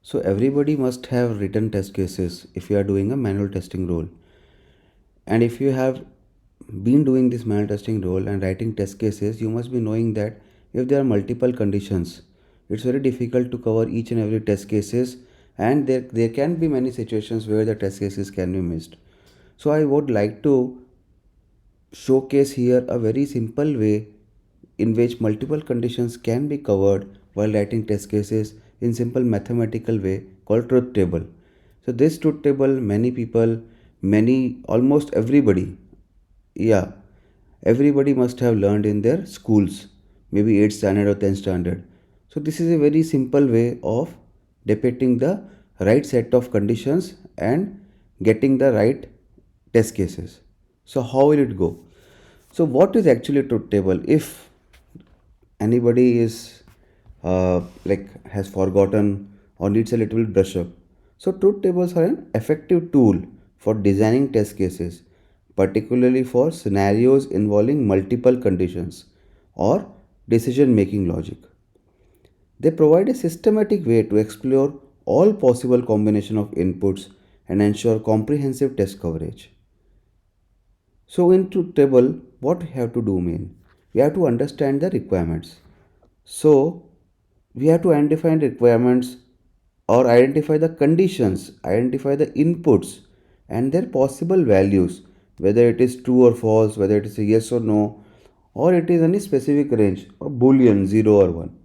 So everybody must have written test cases if you are doing a manual testing role. And if you have been doing this manual testing role and writing test cases, you must be knowing that if there are multiple conditions, it's very difficult to cover each and every test cases, and there can be many situations where the test cases can be missed. So I would like to showcase here a very simple way in which multiple conditions can be covered while writing test cases in simple mathematical way called truth table. So this truth table, many people, many, almost everybody, yeah, everybody must have learned in their schools, maybe 8th standard or 10th standard. So this is a very simple way of depicting the right set of conditions and getting the right test cases. So how will it go? So what is actually truth table? If anybody is has forgotten or needs a little bit brush up. So truth tables are an effective tool for designing test cases, particularly for scenarios involving multiple conditions or decision making logic. They provide a systematic way to explore all possible combination of inputs and ensure comprehensive test coverage. So in truth table, what we have to do mean? We have to understand the requirements. So we have to identify the requirements or identify the conditions, identify the inputs and their possible values, whether it is true or false, whether it is a yes or no, or it is any specific range or boolean 0 or 1.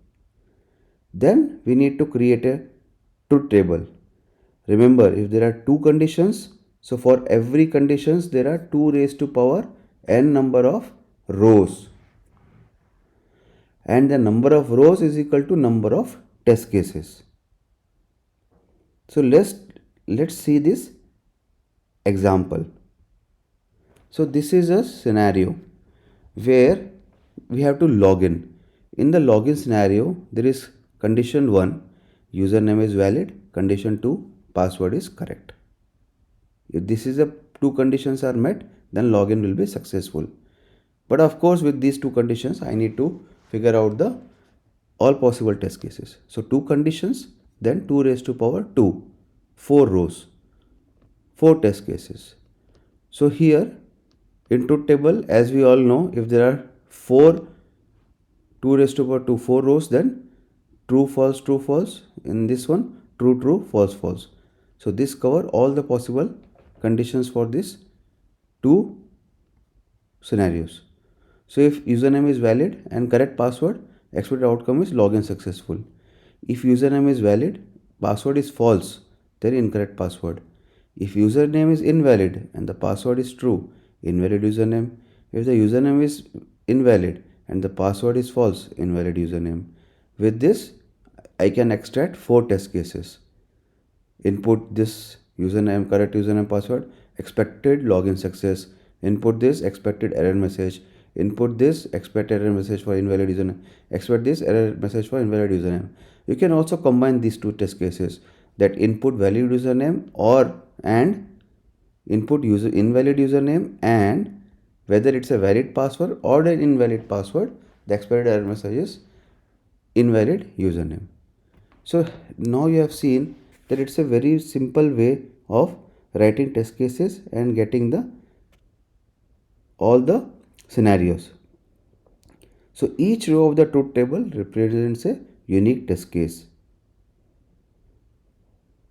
Then we need to create a truth table. Remember, if there are two conditions, so for every conditions there are 2 raised to power n number of rows, and the number of rows is equal to number of test cases. So let's see this example. So this is a scenario where we have to log in. In the login scenario, there is condition 1, username is valid, condition 2, password is correct. If this is the two conditions are met, then login will be successful. But of course, with these two conditions, I need to figure out the all possible test cases. So two conditions, then 2 raised to power 2, 4 rows, 4 test cases. So here in truth table, as we all know, if there are 4 2 raised to power 2 4 rows, then true false. In this one, true false. So this cover all the possible conditions for this two scenarios. So if username is valid and correct password, expected outcome is login successful. If username is valid, password is false, then incorrect password. If username is invalid and the password is true, invalid username. If the username is invalid and the password is false, invalid username. With this, I can extract 4 test cases. Input this username, correct username, password, expected login success. Input this, expected error message. Input this, expect error message for invalid username. Expect this error message for invalid username. You can also combine these two test cases, that input valid username and input invalid username, and whether it's a valid password or an invalid password, the expected error message is invalid username. So now you have seen that it's a very simple way of writing test cases and getting the all the scenarios. So each row of the truth table represents a unique test case.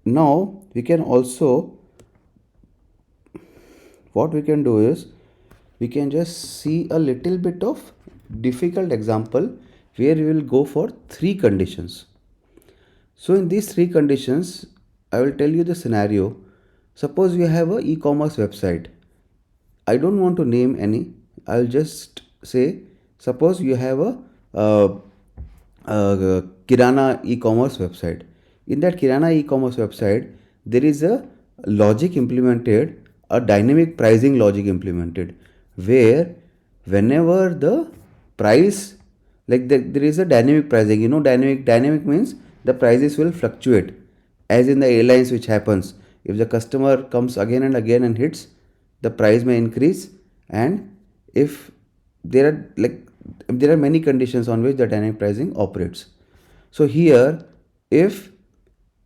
Now we can also, what we can do is we can just see a little bit of difficult example where we will go for 3 conditions. So in these 3 conditions, I will tell you the scenario. Suppose we have a e-commerce website. I don't want to name any. I'll just say, suppose you have a Kirana e-commerce website. In that Kirana e-commerce website, there is a logic implemented, a dynamic pricing logic implemented, where whenever the price, there is a dynamic pricing. Dynamic means the prices will fluctuate, as in the airlines, which happens if the customer comes again and again and hits, the price may increase, and if there are there are many conditions on which the dynamic pricing operates. So here if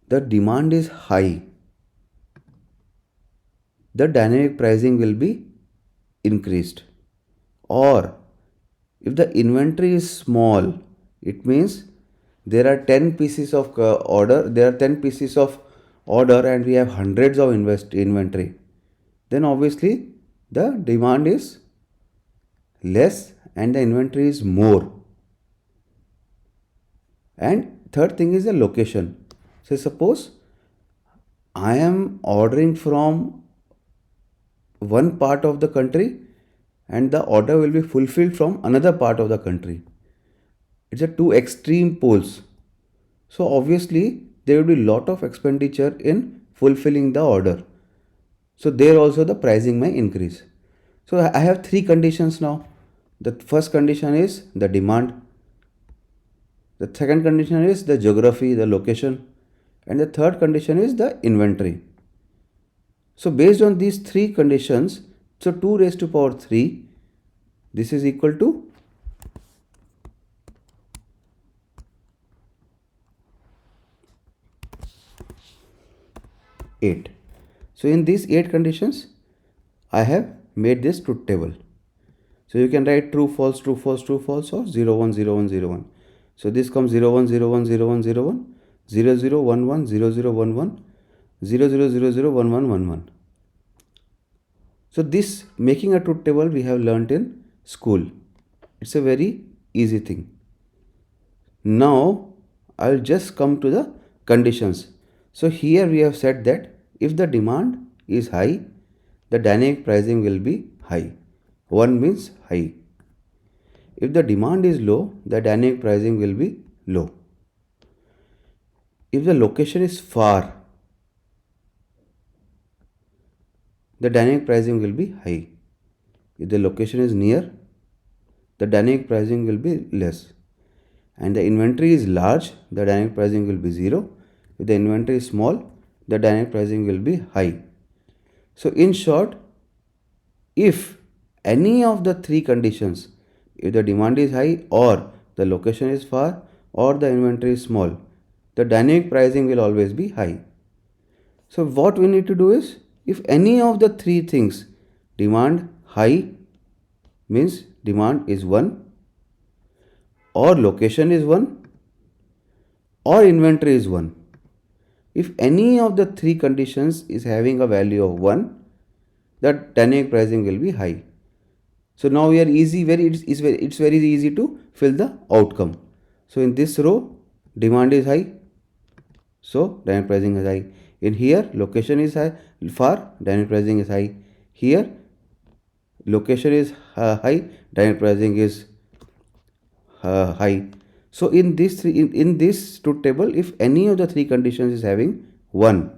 the demand is high, the dynamic pricing will be increased. Or if the inventory is small, it means there are 10 pieces of there are 10 pieces of order and we have hundreds of inventory. Then obviously the demand is less and the inventory is more. And third thing is the location. So suppose I am ordering from one part of the country and the order will be fulfilled from another part of the country. It's a two extreme poles. So obviously there will be lot of expenditure in fulfilling the order. So there also the pricing may increase. So I have three conditions now. The first condition is the demand. The second condition is the geography, the location. And the third condition is the inventory. So based on these three conditions, so 2 raised to power 3, this is equal to 8. So in these 8 conditions, I have made this truth table. So you can write true, false, true, false, true, false, or 0, 1, 0, 1, 0, 1. So this comes 0, 1, 0, 1, 0, 1, 0, 1, 0, 0, 1, 1, 0, 0, 1, 1, 0, 0, 0, 0, 1, 1, 1, 1. So this making a truth table we have learnt in school. It's a very easy thing. Now I'll just come to the conditions. So here we have said that if the demand is high, the dynamic pricing will be high. 1 means high. If the demand is low, the dynamic pricing will be low. If the location is far, the dynamic pricing will be high. If the location is near, the dynamic pricing will be less. And the inventory is large, the dynamic pricing will be 0. If the inventory is small, the dynamic pricing will be high. So in short, if any of the three conditions, if the demand is high or the location is far or the inventory is small, the dynamic pricing will always be high. So what we need to do is, if any of the three things, demand high means demand is 1, or location is 1, or inventory is 1. If any of the three conditions is having a value of 1, the dynamic pricing will be high. So now we are it's very easy to fill the outcome. So in this row, demand is high, so dynamic pricing is high. In here, location is high, far, dynamic pricing is high. Here, location is high, dynamic pricing is high. So in this truth table, if any of the three conditions is having 1,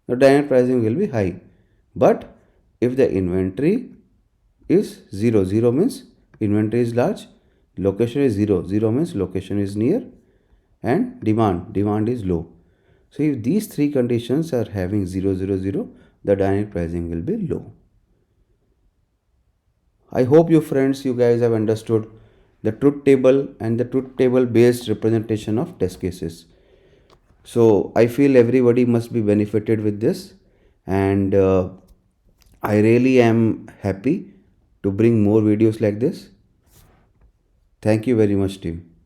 the dynamic pricing will be high. But if the inventory is 0, 0 means inventory is large, location is 0, 0 means location is near, and demand is low. So if these three conditions are having 0, 0, 0, the dynamic pricing will be low. I hope you guys have understood the truth table and the truth table based representation of test cases. So I feel everybody must be benefited with this, and I really am happy to bring more videos like this. Thank you very much, team.